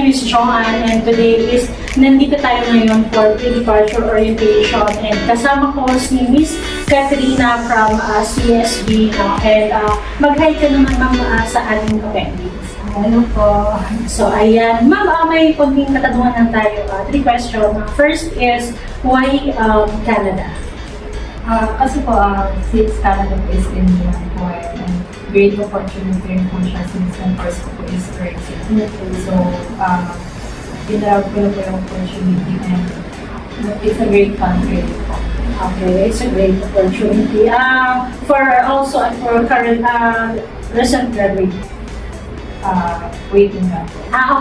name is Joanne and today is nandito tayo ngayon for pre-departure orientation and kasama ko si Miss Katrina from CSB and mag-hi ka naman ma'am sa ating appendix. Hello po. So ayan, ma'am may konting katanungan lang tayo. 3 questions. First is, why Canada? Kasi po, since Canada po is in po and great opportunity rin po siya since ang course ko po is nursing. So, pinarap ko na po yung opportunity and it's a great country po. Okay, it's a great opportunity. For current recent graduate. Waiting na po.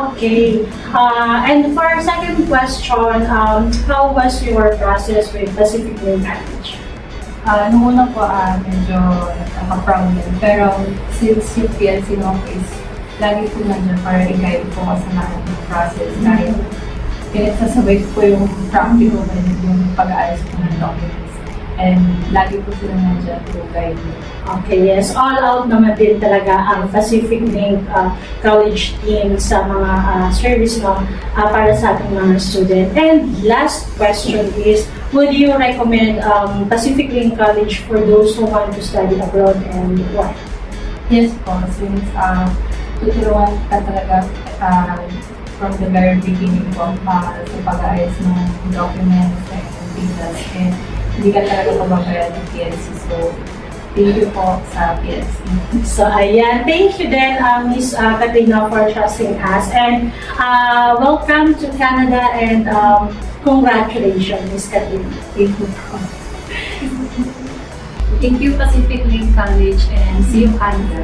Okay. And for our second question, how was your process with Pacific Rim College? Noong una po, medyo nakaka-problem. Pero since yung PLC no is lagi po nandiyan para i-guide po kasi natin yung process. Kahit pinagsasabay po yung practical and yung pag-aayos po ng documents. And lagi po sila nandiyan to guide me. Okay, yes. All out naman din talaga ang Pacific Link College team sa mga service para sa ating mga student. And last question is, would you recommend Pacific Link College for those who want to study abroad and why? Yes po, since tuturuan ka talaga from the very beginning po sa pag-aayos ng documents and visas and hindi ka talaga mababayan ng PLC. So, thank you po sa PLC. So, ayan. Thank you then, Miss Katrina, for trusting us. And welcome to Canada and congratulations, Miss Katrina. Thank you po. Thank you, Pacific Link College, and see you, Canada.